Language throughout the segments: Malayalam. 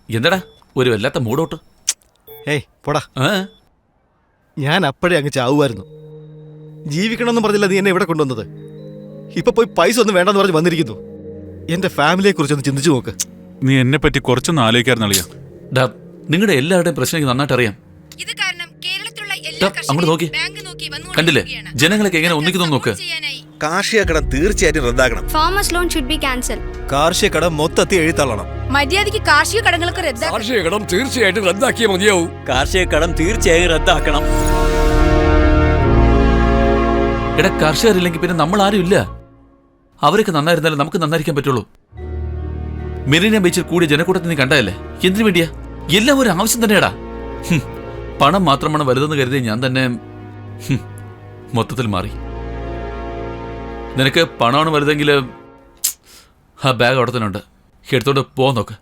എന്താടാ ഒരു വല്ലാത്ത മൂടോട്ട്? ഏയ് പോടാ, ഞാൻ അപ്പോഴേ അങ്ങ് ചാവുമായിരുന്നു. ജീവിക്കണമെന്നും പറഞ്ഞില്ല നീ എന്നെ ഇവിടെ കൊണ്ടുവന്നത്. ഇപ്പൊ പോയി പൈസ ഒന്നും വേണ്ടെന്ന് പറഞ്ഞ് വന്നിരിക്കുന്നു. എന്റെ ഫാമിലിയെ കുറിച്ചൊന്ന് ചിന്തിച്ചു നോക്ക്. നീ എന്നെ പറ്റി കുറച്ചൊന്ന് ആലോചിക്കാറുണ്ട് അളിയാ. നിങ്ങളുടെ എല്ലാവരുടെയും പ്രശ്നം എനിക്ക് നന്നായിട്ട് അറിയാം. അങ്ങോട്ട് നോക്കി, കണ്ടില്ലേ ജനങ്ങളൊക്കെ എങ്ങനെ ഒന്നിക്കുന്നു നോക്ക്. കാർഷിക കടം തീർച്ചയായിട്ടും റദ്ദാക്കണം. Farmers loan should be cancel. കാർഷിക കടം മൊത്തത്തിൽ എഴുത്തള്ളണം. മര്യാദയ്ക്ക് കാർഷിക കടങ്ങളൊക്കെ റദ്ദാക്കണം. കാർഷിക കടം തീർച്ചയായിട്ടും റദ്ദാക്കിയേ മതിയാവും. കാർഷിക കടം തീർച്ചയായും റദ്ദാക്കണം. എടാ, കർഷകരില്ലെങ്കിൽ പിന്നെ നമ്മൾ ആരും ഇല്ല. അവരൊക്കെ നന്നായിരുന്നാലും നമുക്ക് നന്നായിരിക്കാൻ പറ്റുള്ളൂ. മെറീന ബീച്ചിൽ കൂടിയ ജനക്കൂട്ടത്തിൽ നീ കണ്ടതല്ലേ? എന്തിനു വേണ്ടിയാ? എല്ലാം ഒരു ആവശ്യം തന്നെയാടാ. പണം മാത്രമാണ് വലുതെന്ന് കരുതി ഞാൻ തന്നെ മൊത്തത്തിൽ മാറി. നിനക്ക് പണമാണ് വലുതെങ്കിൽ ആ ബാഗ് അവിടെ തന്നെ ഉണ്ട്, എടുത്തോണ്ട് പോകാൻ നോക്ക്.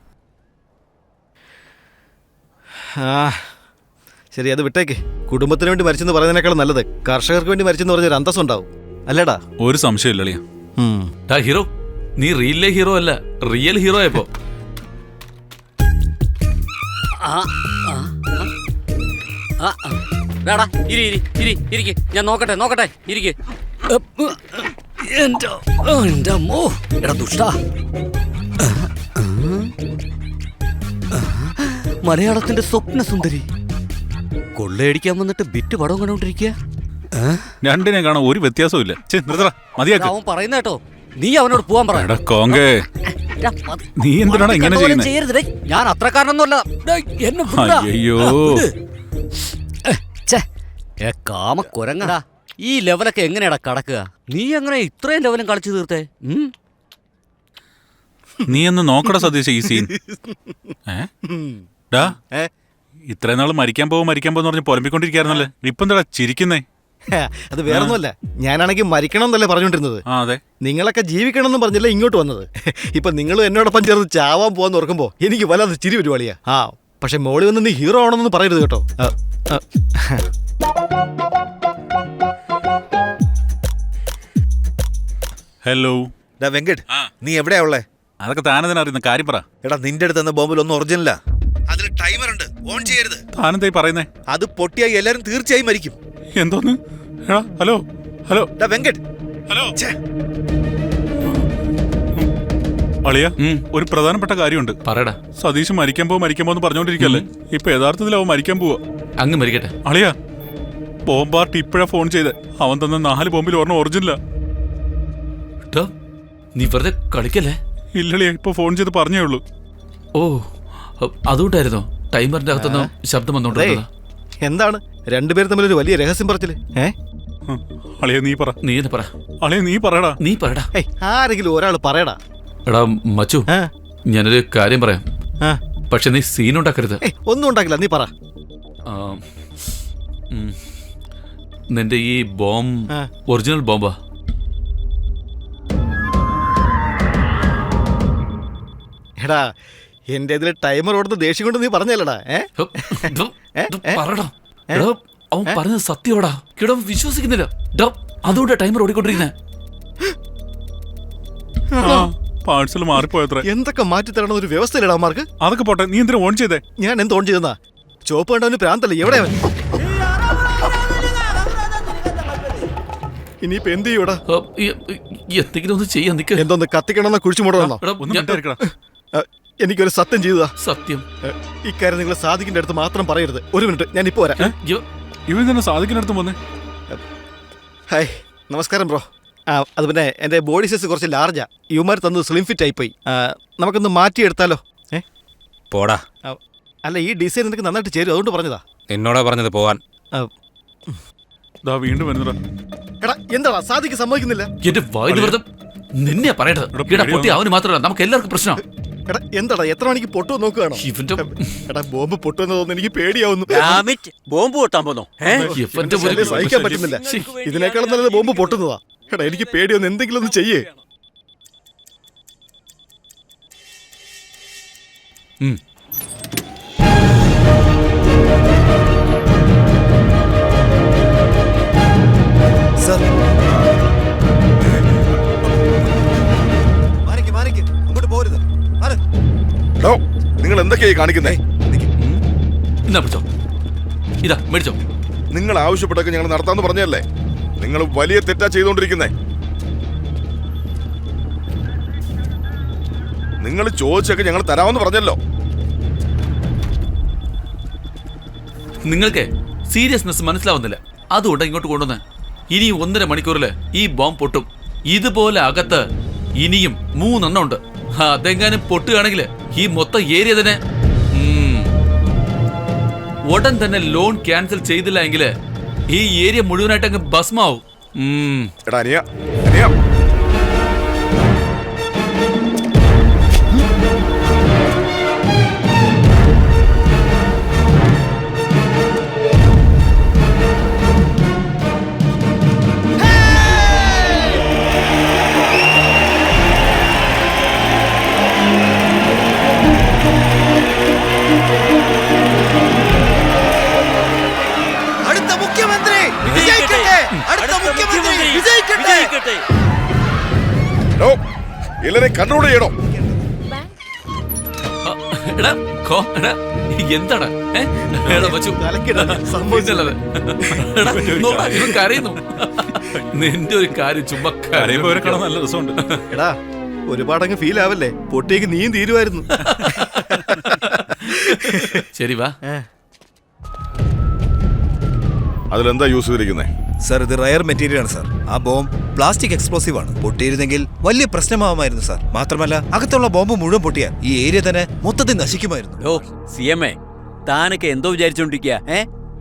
ശരി, അത് വിട്ടേക്ക്. കുടുംബത്തിന് വേണ്ടി മരിച്ചെന്ന് പറയുന്നതിനേക്കാൾ നല്ലത് കർഷകർക്ക് വേണ്ടി മരിച്ചെന്ന് പറഞ്ഞൊരു അന്തസ്സുണ്ടാവും, അല്ലേടാ? ഒരു സംശയമില്ല അളിയാ. ഹീറോ, നീ റിയലിലെ ഹീറോ അല്ല, റിയൽ ഹീറോ ആയപ്പോ. ഞാൻ നോക്കട്ടെ ഇരിക്കെ. എന്റെ അമ്മോ, എടാ ദുഷ്ടാ. മലയാളത്തിന്റെ സ്വപ്ന സുന്ദരി കൊള്ളയടിക്കാൻ വന്നിട്ട് ബിറ്റ് പടം കണ്ടോണ്ടിരിക്കുക. രണ്ടിനെ കാണാൻ ഒരു വ്യത്യാസവും ഇല്ല. മതിയാക്ക്. അവൻ പറയുന്ന കേട്ടോ, നീ അവനോട് പോവാൻ പറ. നീ എന്തിനാണ് ഇങ്ങനെ ചെയ്യുന്നത്? ഞാൻ അത്രക്കാരനൊന്നുമല്ല. അയ്യോ, കാമക്കുരങ്ങടാ. ഈ ലെവലൊക്കെ എങ്ങനെയാടാ കടക്കുക? നീ എങ്ങനെ ഇത്രയും ലെവലും കളിച്ചു തീർത്തേ? നീ ഒന്ന് നോക്കടാ സതീശ ഈ സീൻ. ഇത്രയും നാള് മരിക്കാൻ പോകും പറഞ്ഞ് പൊലമ്പിക്കൊണ്ടിരിക്കായിരുന്നല്ലേ. ഇപ്പൊ എന്താ ചിരിക്കുന്നേ? അത് വേറൊന്നുമല്ല, ഞാനാണെങ്കിൽ മരിക്കണം എന്നല്ലേ പറഞ്ഞോണ്ടിരുന്നത്. അതെ, നിങ്ങളൊക്കെ ജീവിക്കണം എന്നും പറഞ്ഞില്ല ഇങ്ങോട്ട് വന്നത്. ഇപ്പൊ നിങ്ങൾ എന്നോടൊപ്പം ചേർന്ന് ചാവാൻ പോവാന്ന് ഓർക്കുമ്പോ എനിക്ക് വല്ലാതെ ചിരി വരുവാളിയാ. പക്ഷെ മോളി വന്ന് നീ ഹീറോ ആണെന്നൊന്നും പറയരുത് കേട്ടോ. ഹലോ വെങ്കട്, നീ എവിടെയാ ഉള്ളേ? അതൊക്കെ താനെന്തിനാ അറിയുന്ന കാര്യം പറ. എടാ, നിന്റെ അടുത്ത് തന്ന ബോംബിൽ ഒന്നും ഒറിജിനലാ. അതിൽ ടൈമർ ഉണ്ട്, ഓൺ ചെയ്യരുത്. താനെന്തായി പറയുന്നേ? അത് പൊട്ടിയായി എല്ലാരും തീർച്ചയായും മരിക്കും. എന്തോന്ന്? Hello hello Venkat, hello. അളിയ, ഒരു പ്രധാനപ്പെട്ട കാര്യമുണ്ട്. പറയടാ. സതീഷ് മരിക്കാൻ പോന്ന് പറഞ്ഞോണ്ടിരിക്കല്ലേ. ഇപ്പൊ യഥാർത്ഥത്തിൽ അവൻ മരിക്കാൻ പോവാ. അങ്ങ് മരിക്കട്ടെ. അളിയ, ബോംബാർട്ട് ഇപ്പഴാ ഫോൺ ചെയ്തേ. അവൻ തന്ന 4 ബോംബിൽ ഒരെണ്ണം ഒറിജിനലാ. നീ വെറുതെ കളിക്കല്ലേ? ഇല്ലളിയ, ഇപ്പൊ ഫോൺ ചെയ്ത് പറഞ്ഞേ ഉള്ളൂ. ഓ, അതുകൊണ്ടായിരുന്നോ ടൈമറിന്റെ അകത്തുനിന്ന് ശബ്ദം വന്നോണ്ടിരുന്നത്? എന്താണ് രണ്ടുപേരും തമ്മിൽ ഒരു വലിയ രഹസ്യം പറച്ചില്? അളിയ നീ പറ. നീ തന്നെ പറ. അളിയ നീ പറയടാ. നീ പറയടാ. ആരെങ്കിലും ഒരാൾ പറയടാ. എടാ മച്ചു, ഞാനൊരു കാര്യം പറയാം, പക്ഷെ നീ സീനുണ്ടാക്കരുത്. ഒന്നും ഉണ്ടാക്കില്ല, നീ പറ. നിന്റെ ഈ ബോംബ് ഒറിജിനൽ ബോംബാ? എടാ, എന്റെ ഇതിൽ ടൈമർ ഓടുന്ന ദേഷ്യം കൊണ്ട് നീ പറഞ്ഞല്ലടാ. പറടാ. അവൻ പറഞ്ഞത് സത്യമാടാ. കിടം വിശ്വസിക്കുന്നില്ല. അതുകൊണ്ട് ടൈമർ ഓടിക്കൊണ്ടിരിക്കുന്നേ. പാഴ്സൽ മാറിപ്പോയത്ര. എന്തൊക്കെ മാറ്റി തരണം ഒരു വ്യവസ്ഥയിലടാ അമ്മമാർക്ക്. അതൊക്കെ പോട്ടെ, നീ എന്തിനാ ഓൺ ചെയ്തേ? ഞാൻ എന്ത് ഓൺ ചെയ്തെന്നാ? ചോപ്പ് കണ്ടവന് പ്രാന്തല്ലേ? എവിടെ ഇനിയിപ്പോ എന്ത് ചെയ്യൂടാ? എന്തെങ്കിലും ഒന്ന് ചെയ്യാൻ നിൽക്കുക. എന്തോന്ന് കത്തിക്കണമെന്ന കുഴിച്ചു മൂടണമെന്നോ? എനിക്കൊരു സത്യം ചെയ്തതാ. സത്യം? ഇക്കാര്യം നിങ്ങൾ സാദിഖിന്റെ അടുത്ത് മാത്രം പറയരുത്. ഒരു മിനിറ്റ്, ഞാൻ ഇപ്പോ വരാം. ഇവൻ തന്നെ സാദിഖിന്റെ അടുത്ത് വന്നേ. ഹായ്, നമസ്കാരം ബ്രോ. അത് പിന്നെ എന്റെ ബോഡി സൈസ് കുറച്ച് ലാർജാ. യുമാർ തന്നത് സ്ലിം ഫിറ്റ് ആയിപ്പോയി. നമുക്കൊന്ന് മാറ്റിയെടുത്താലോ? പോടാ. അല്ല, ഈ ഡിസൈൻ നിനക്ക് നന്നായിട്ട് ചേരും, അതുകൊണ്ട് പറഞ്ഞതാ. എന്നോടാ പറഞ്ഞത് പോവാൻ. വീണ്ടും വരുന്നടാ. എടാ, എന്താ സാദിഖ് സമ്മതിക്കുന്നില്ല? എന്റെ വായു വെറുതെ നിന്നെ പറയട്ടെ. പൊട്ടി അവന് മാത്രമല്ല, നമുക്ക് എല്ലാവർക്കും പ്രശ്നം. എടാ, എന്താടാ എത്ര മണിക്ക് പൊട്ടുവോ നോക്കുകയാണോ? എടാ, ബോംബ് പൊട്ടുവെന്ന് തോന്നുന്നു. എനിക്ക് പേടിയാവുന്നു. ബോംബ് പൊട്ടാൻ പോന്നോ? സഹിക്കാൻ പറ്റുന്നില്ല. ഇതിനേക്കാളും നല്ലത് ബോംബ് പൊട്ടുന്നതാ. എടാ, എനിക്ക് പേടിയൊന്ന്, എന്തെങ്കിലും ഒന്ന് ചെയ്യേ. അങ്ങോട്ട് പോരുത്. നിങ്ങൾ എന്തൊക്കെയായി കാണിക്കുന്നേ? എന്നാ പിടിച്ചോ, ഇതാ മേടിച്ചോ. നിങ്ങൾ ആവശ്യപ്പെട്ടൊക്കെ ഞങ്ങൾ നടത്താന്ന് പറഞ്ഞല്ലേ? നിങ്ങൾ വലിയ തെറ്റാ ചെയ്തുകൊണ്ടിരിക്കുന്നേ. നിങ്ങൾ ചോദിച്ചൊക്കെ ഞങ്ങൾ തരാമെന്ന് പറഞ്ഞല്ലോ. നിങ്ങൾക്ക് സീരിയസ്നെസ് മനസ്സിലാവുന്നില്ല, അതുകൊണ്ട് ഇങ്ങോട്ട് കൊണ്ടുവന്ന്. ഇനി 1.5 മണിക്കൂറിൽ ഈ ബോംബ് പൊട്ടും. ഇതുപോലെ അകത്ത് ഇനിയും 3 എണ്ണം ഉണ്ട്. അതെങ്ങാനും പൊട്ടുകയാണെങ്കിൽ ഈ മൊത്തം ഏരിയ തന്നെ ഉടൻ തന്നെ ലോൺ ക്യാൻസൽ ചെയ്തില്ല എങ്കിൽ ഈ ഏരിയ മുഴുവനായിട്ട് അങ്ങ് ഭസ്മാവും. എടാ അനിയ, അനിയ. അടുത്ത മുഖ്യമന്ത്രി വിജയിക്കട്ടെ! അടുത്ത മുഖ്യമന്ത്രി വിജയിക്കട്ടെ! ഡോ, എല്ലാരെയും കൺട്രോൾ ചെയ്യണോ? എടാ എന്താണ് സംഭവിച്ചത്? കരയുന്നു. നിന്റെ ഒരു കാര്യം ചുമ്മാ കരയുമ്പോ ഇവരെ കാണാൻ നല്ല രസമുണ്ട്. എടാ, ഒരുപാടങ്ങ് ഫീൽ ആവല്ലേ? പൊട്ടിയേക്ക് നീയും തീരുമായിരുന്നു. ശരി വാ. അതിലെന്താ യൂസ് ചെയ്തിരിക്കുന്നേ? സാർ, ഇത് റയർ മെറ്റീരിയൽ ആണ് സാർ. ആ ബോംബ് പ്ലാസ്റ്റിക് എക്സ്പ്ലോസീവ് ആണ്. പൊട്ടിയിരുന്നെങ്കിൽ വലിയ പ്രശ്നമാവുമായിരുന്നു സാർ. മാത്രമല്ല അകത്തുള്ള ബോംബ് മുഴുവൻ പൊട്ടിയാൽ ഈ ഏരിയ തന്നെ മൊത്തത്തിൽ നശിക്കുമായിരുന്നു. ഓ CMA, താനൊക്കെ എന്തോ വിചാരിച്ചോണ്ടിരിക്കുക?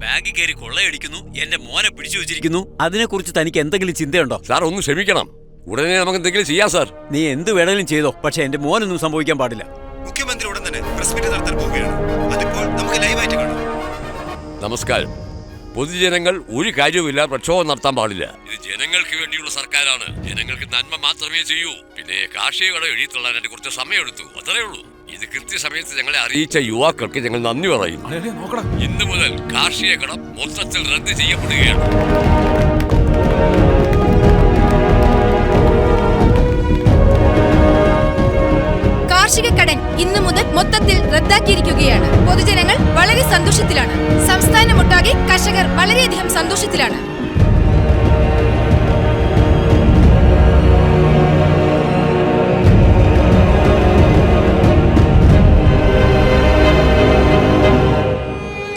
ബാങ്കിൽ കയറി കൊള്ളയടിക്കുന്നു, എന്റെ മോനെ പിടിച്ചു വെച്ചിരിക്കുന്നു. അതിനെക്കുറിച്ച് തനിക്ക് എന്തെങ്കിലും ചിന്തയുണ്ടോ? സാർ ഒന്ന് ക്ഷമിക്കണം, ഉടനെ നമുക്ക് എന്തെങ്കിലും ചെയ്യാം സാർ. നീ എന്ത് വേണേലും ചെയ്തോ, പക്ഷെ എന്റെ മോനൊന്നും സംഭവിക്കാൻ പാടില്ല. മുഖ്യമന്ത്രി ഉടൻ തന്നെ പ്രസ് മീറ്റ് നടത്താൻ പോവുകയാണ്. അതിപ്പോൾ നമുക്ക് ലൈവായിട്ട് കാണാം. നമസ്കാരം. പൊതുജനങ്ങൾ ഒരു കാര്യവുമില്ല പ്രക്ഷോഭം നടത്താൻ പാടില്ല. ഇത് ജനങ്ങൾക്ക് വേണ്ടിയുള്ള സർക്കാരാണ്. ജനങ്ങൾക്ക് നന്മ മാത്രമേ ചെയ്യൂ. പിന്നെ കാർഷിക കട എഴുതിത്തള്ളാൻ എന്നെ കുറച്ച് സമയമെടുത്തു, അത്രേ ഉള്ളൂ. ഇത് കൃത്യസമയത്ത് ഞങ്ങളെ അറിയിച്ച യുവാക്കൾക്ക് ഞങ്ങൾ നന്ദി പറയും. ഇന്നു മുതൽ കാർഷിക കട മൊത്തത്തിൽ റദ്ദ് ചെയ്യപ്പെടുകയാണ്. കാർഷിക കടൻ ഇന്നു മുതൽ മൊത്തത്തിൽ റദ്ദാക്കിയിരിക്കുകയാണ്. പൊതുജനങ്ങൾ വളരെ സന്തോഷത്തിലാണ്. സംസ്ഥാനമൊട്ടാകെ കർഷകർ വളരെയധികം സന്തോഷത്തിലാണ്.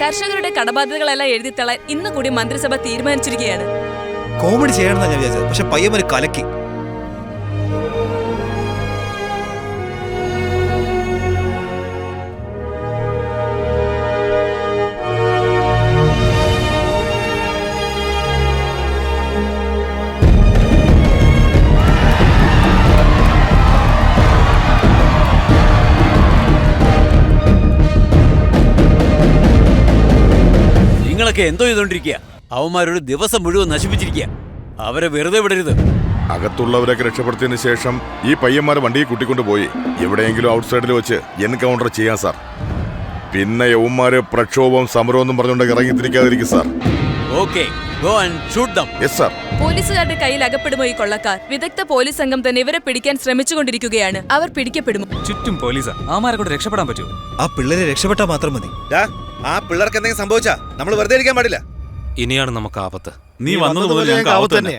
കർഷകരുടെ കടബാധ്യതകളെല്ലാം എഴുതിത്തള്ളാൻ ഇന്ന് കൂടി മന്ത്രിസഭ തീരുമാനിച്ചിരിക്കുകയാണ്. കോമഡി ചെയ്യണമെന്നാ ഞാൻ വിചാരിച്ചത്, പക്ഷെ പയ്യന്മാര് കലക്കി. നിങ്ങളൊക്കെ എന്തോ ചെയ്തോണ്ടിരിക്കുക? അവന്മാരൊരു ദിവസം മുഴുവൻ നശിപ്പിച്ചിരിക്കുക. അവരെ വെറുതെ വിടരുത്. അകത്തുള്ളവരൊക്കെ രക്ഷപ്പെടുത്തിയതിനു ശേഷം ഈ പയ്യന്മാരെ വണ്ടിയിൽ കൂട്ടിക്കൊണ്ടു പോയി എവിടെയെങ്കിലും ഔട്ട്സൈഡിൽ വെച്ച് എൻകൗണ്ടർ ചെയ്യാം സാർ. പിന്നെ യവന്മാര് പ്രക്ഷോഭം സമരമൊന്നും പറഞ്ഞുകൊണ്ട് ഇറങ്ങിത്തിരിക്കാതിരിക്കും sir. Okay, go and shoot them. Yes sir. പോലീസുകാരുടെ കയ്യിൽ അകപ്പെടുമോ ഈ കൊള്ളക്കാർ? വിദഗ്ധ പോലീസ് സംഘം തന്നെ ഇവരെ പിടിക്കാൻ ശ്രമിച്ചുകൊണ്ടിരിക്കുകയാണ്. അവർ പിടിക്കപ്പെടുമോ? ചുറ്റും പോലീസാ. ആമാരെ കൊണ്ട് രക്ഷപ്പെടാൻ പറ്റുമോ? ആ പിള്ളേരെ രക്ഷപ്പെട്ടാൽ മാത്രം മതി. ആ പിള്ളേർക്ക് എന്തെങ്കിലും സംഭവിച്ചാ നമ്മൾ വെറുതെ ഇരിക്കാൻ പാടില്ല. ഇനിയാണ് നമുക്ക് ആപത്ത്. നീ വന്നത് മുതൽ ഞങ്ങൾക്ക് ആപത്ത് തന്നെ.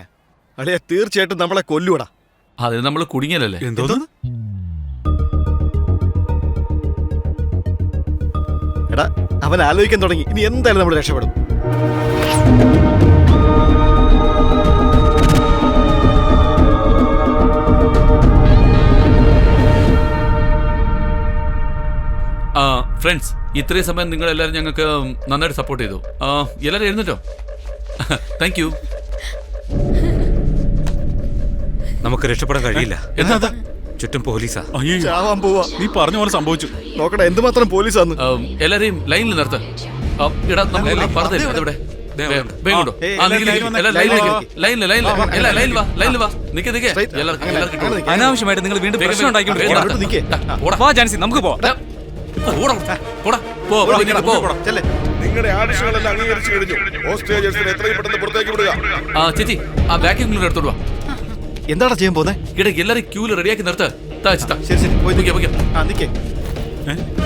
അളിയ തീർച്ചയായിട്ടും നമ്മളെ കൊല്ലൂടാ. അതിന് നമ്മൾ കുടുങ്ങിയല്ലേ? എന്തോന്ന്? എടാ, അവൻ ആലോചിക്കാൻ തുടങ്ങി. ഇനി എന്തായാലും നമ്മൾ രക്ഷപ്പെടും. ഫ്രണ്ട്സ്, ഇത്രയും സമയം നിങ്ങൾ എല്ലാവരും ഞങ്ങൾക്ക് നന്നായിട്ട് സപ്പോർട്ട് ചെയ്തു. എല്ലാവരും എഴുന്നേറ്റോ? Thank you. നമുക്ക് രക്ഷപ്പെടാൻ കഴിയില്ല. എന്താ? ചുറ്റും പോലീസാ. ചാവാൻ പോവാ. നീ പറഞ്ഞ പോലെ സംഭവിച്ചു. നോക്കടാ എന്തുമാത്രം പോലീസാന്ന്. എല്ലാരെയും ലൈനിൽ നിർത്ത. എടാ, നമ്മൾ പറഞ്ഞില്ല അതിവിടെ. അനാവശ്യമായിട്ട് നിങ്ങൾ വീണ്ടും പ്രശ്നം ഉണ്ടാക്കിക്കൊണ്ടിരിക്കുക. ജാൻസി, നമുക്ക് പോവാം. നിങ്ങളുടെ ആവശ്യങ്ങളെല്ലാം അംഗീകരിച്ചു കഴിഞ്ഞു. ഹോസ്റ്റേജേഴ്സിനെ എത്രയും പെട്ടെന്ന് പുറത്തേക്ക് വിടുക. ചേച്ചി, ആ വാക്യൂം എടുത്തോളൂ. എന്താടാ ചെയ്യാൻ പോന്നെ? എല്ലാരും ക്യൂല് റെഡിയാക്കി നിർത്ത. ശരി ശരി, പോയി നിൽക്കേ.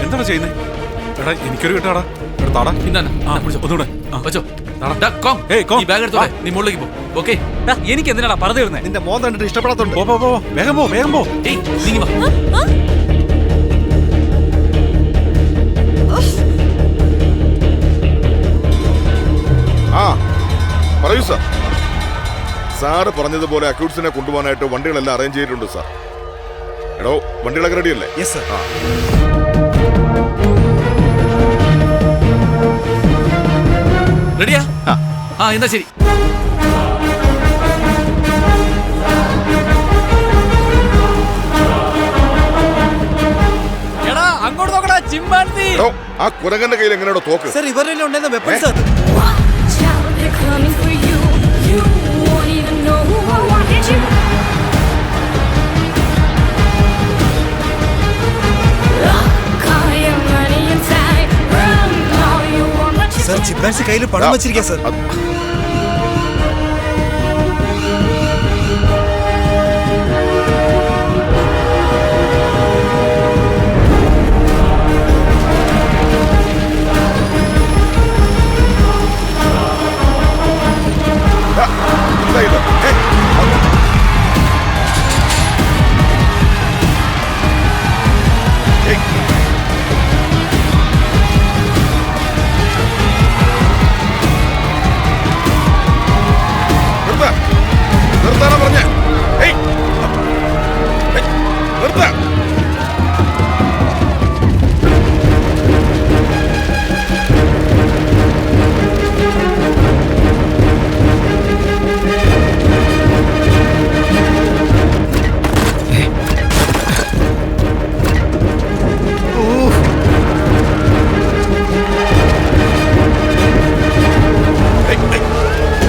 എന്താണ് ചെയ്യുന്നത്? എടാ എനിക്കൊരു കിട്ടാടാ, എടുത്താടാ. ഇന്നാണ്. ആ ഒന്നുകൂടെ വെച്ചോ. താടാ. ഡാ, കോങ്. ഏയ്, കോങ്. ഈ ബാഗ് എടുത്തോളെ, നീ മുകളിലേക്ക് പോ. ഓക്കേ? എനിക്ക് എന്തിനാടാ പറഞ്ഞു തരുന്നേ? നിന്റെ മോൻ കണ്ടിട്ട് ഇഷ്ടപ്പെടാത്തോണ്ട്. പോ പോ പോ, വേഗം പോ വേഗം പോ. ഏയ്, നീങ്ങി വാ. ആ പറയൂ സാർ. സാറ് പറഞ്ഞതുപോലെ അക്യൂട്ട്സിനെ കൊണ്ടുപോകാനായിട്ട് വണ്ടികളെല്ലാം അറേഞ്ച് ചെയ്തിട്ടുണ്ട് സാർ. എടോ, വണ്ടികളൊക്കെ റെഡിയല്ലേ? Yes sir. റെഡിയാ? ആ എന്നാ ശരി. എടാ അങ്ങോട്ട് നോക്കടാ, ചിമ്പാൻസി. എടോ, ആ കുരങ്ങന്റെ കയ്യിൽ എങ്ങനെയാണോ തോക്ക്? സർ ഇവരുടെ ഉണ്ടായിരുന്ന വെപ്പൺസ് അത്. സർ ചിമ്പാൻസി കയ്യിൽ പണം വെച്ചിരിക്കുക സർ. എന്താ ഇത്? നിർത്താനാ പറഞ്ഞേ? നിർത്ത.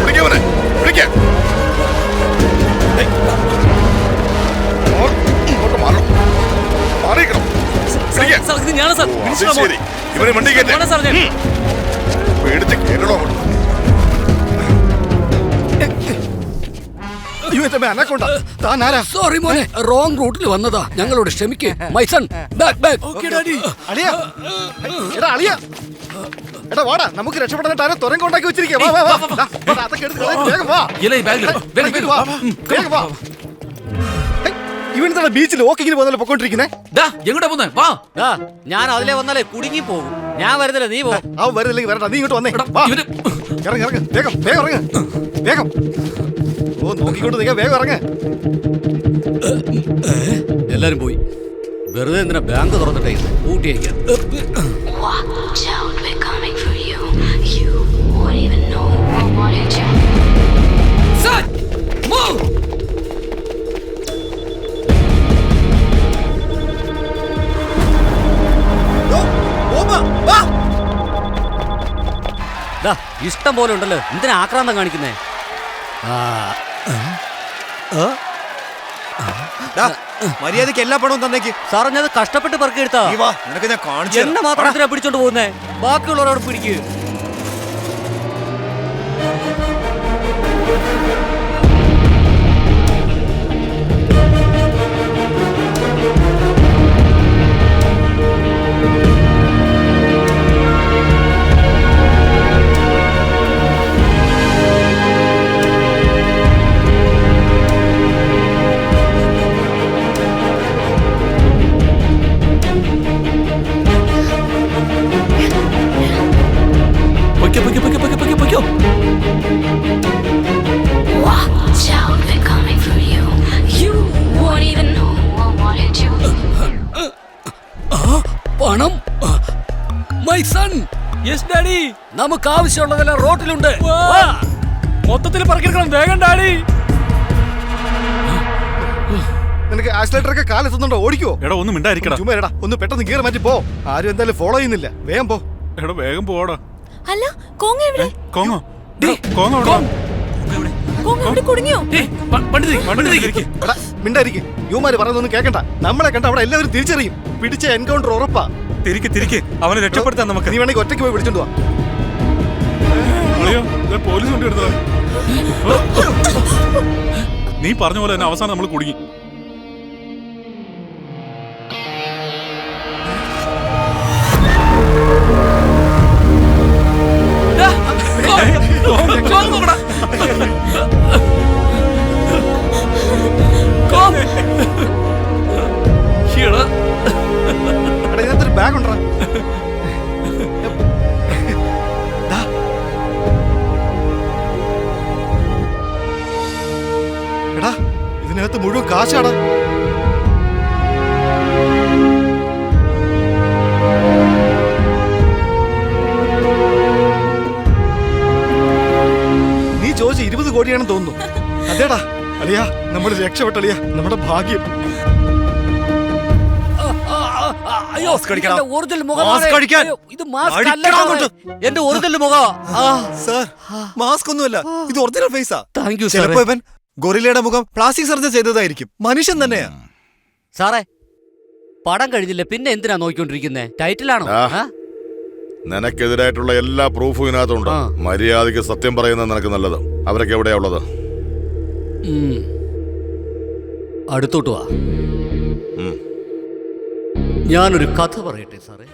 വിളിക്കവനെ, വിളിക്ക. ഇങ്ങോട്ട് മാറണം, മാറിക്കണം. സാർ, ഇത് ഞാനാ സാർ. ശരി, ഇവനെ വണ്ടി കയറ്റേ. ഞാനാ സാർ, ഞാൻ. പേടിച്ച് കേരളോ. സോറി മോനെ, റോങ് റൂട്ടിൽ വന്നതാ, ഞങ്ങളോട് ക്ഷമിക്കേ. My son, back back. അളിയാ, എടാ അളിയാ, എടാ വാടാ, നമുക്ക് രക്ഷപ്പെടാനായിട്ട് ആരോ തുരം കൊണ്ടാക്കി വെച്ചിരിക്കുക. വാ വാ വാ, ദാ, വാ, അതൊക്കെ എടുത്ത് കളയാം. വേഗം വാ. ഇല്ല, ഈ ബാഗിൽ ഇട്. വേഗം, വേഗം. വാ, വേഗം വാ. ഇവൻ തന്നെ ബീച്ചിൽ ഓക്കിങ്ങിന് പോകുന്നല്ലോ പൊക്കോണ്ടിരിക്കുന്നേ. ഡാ, എങ്ങോട്ടാ പോന്നെ? വാ. ഞാൻ അതിലെ വന്നാലേ കുടുങ്ങി പോകും. ഞാൻ വരുന്നില്ല, നീ പോ. അവൻ വരുന്നില്ലെങ്കിൽ വരണ്ട, നീ ഇങ്ങോട്ട് വന്നേ. വാ, ഇവന് ഇറങ്ങ് ഇറങ്ങ്, വേഗം വേഗം ഇറങ്ങ്, വേഗം. ഓ, നോക്കിക്കൊണ്ട് നീ വേഗം ഇറങ്ങ്. എല്ലാരും പോയി. വെറുതെ എന്തിനാ ബാങ്ക് തുറന്നിട്ടേ കൂട്ടിയേക്കാം. ഇഷ്ടം പോലെ ഉണ്ടല്ലോ, എന്തിനാ ആക്രാന്തം കാണിക്കുന്നേ? മര്യാദക്ക് എല്ലാ പണവും തന്നേക്ക്. സാറഞ്ഞത് കഷ്ടപ്പെട്ട് പെറുക്കിയെടുത്താ. നീ വാ, നിനക്ക് ഞാൻ കാണിച്ചു എന്നെ മാത്രം എന്തിനാ പിടിച്ചോണ്ട് പോകുന്നേ? ബാക്കിയുള്ളവരോട് പിടിക്ക്. പൊയ്ക്കോ, പൊയ്ക്കോ, പൊയ്ക്കോ, പൊയ്ക്കോ, പൊയ്ക്കോ, പൊയ്ക്കോ. പണം. My son, yes daddy. നമുക്ക് ആവശ്യമുള്ളതെല്ലാം റോട്ടിലുണ്ട്. മൊത്തത്തിൽ പറക്കിയെടുക്കണം, വേഗം ഡാഡി. നിനക്ക് ആക്സിലേറ്ററൊക്കെ കാലെത്തുന്നുണ്ടോ? ഓടിക്കോ. എടാ ഒന്നും മിണ്ടായിരിക്കടാ. ചുമ്മാ എടാ, ഒന്ന് പെട്ടെന്ന് ഗിയർ മാറ്റി പോ. ആരും എന്തായാലും ഫോളോ ചെയ്യുന്നില്ല. വേഗം പോ. എടാ വേഗം പോടാ. അല്ല, കോങ് എവിടെ? കോങ്ങോ? കോങ്ങോ എവിടാ? കോങ് എവിടെ കുടുങ്ങിയോ? ഏയ്, വണ്ടി തിരിക്ക്, വണ്ടി തിരിക്ക്. എടാ മിണ്ടായിരിക്കും. യുവമാര് പറയുന്നൊന്നും കേൾക്കണ്ട. നമ്മളെ കണ്ട അവിടെ എല്ലാവരും തിരിച്ചറിയും. പിടിച്ച എൻകൗണ്ടർ ഉറപ്പാ. തിരിക്ക് അവനെ രക്ഷപ്പെടുത്താൻ നമുക്ക്. നീ വേണമെങ്കിൽ ഒറ്റയ്ക്ക് പോയി വിളിച്ചോണ്ട് വാ. പോലീസ് വണ്ടി എടുത്തതാ. നീ പറഞ്ഞ പോലെ തന്നെ അവസാനം നമ്മൾ കുടുങ്ങി. ദാ. എടാ ഇതിനകത്ത് മുഴുവൻ കാശാടാ. നീ ചോദിച്ച 20 കോടിയാണെന്ന് തോന്നുന്നു. അതേടാ അളിയാ, നമ്മുടെ രക്ഷപ്പെട്ടളിയാ, നമ്മുടെ ഭാഗ്യം. അയ്യോ കടിക്കണം. എന്റെ ഒറിജിനൽ മുഖം മാസ്ക് മാറി. കടിക്കാൻ. അയ്യോ, ഇത് മാസ്ക് അല്ല അടിക്കണം സാറേ. അങ്ങോട്ട്. എന്റെ ഒറിജിനൽ മുഖം. സാർ മാസ്ക് ഒന്നുമല്ല, ഇത് ഒറിജിനൽ ഫേസാ. താങ്ക് യു ചിലപ്പോ ഇവൻ ഗൊറില്ലയുടെ മുഖം പ്ലാസ്റ്റിക് സർജറി ചെയ്തതായിരിക്കും. മനുഷ്യൻ തന്നെയാ. സാറേ. പടം കഴിഞ്ഞില്ല, പിന്നെ എന്തിനാ നോക്കിക്കൊണ്ടിരിക്കുന്നേ? ടൈറ്റിലാണോ? ആ. നിനക്കെതിരായിട്ടുള്ള എല്ലാ പ്രൂഫും ഇതിനകത്തുണ്ട്. മര്യാദയ്ക്ക് സത്യം പറയുന്നത് നിനക്ക് നല്ലത്. അവരൊക്കെ എവിടെയാ ഉള്ളത്? അടുത്തോട്ട് വാ. ഞാനൊരു കഥ പറയട്ടെ സാറേ.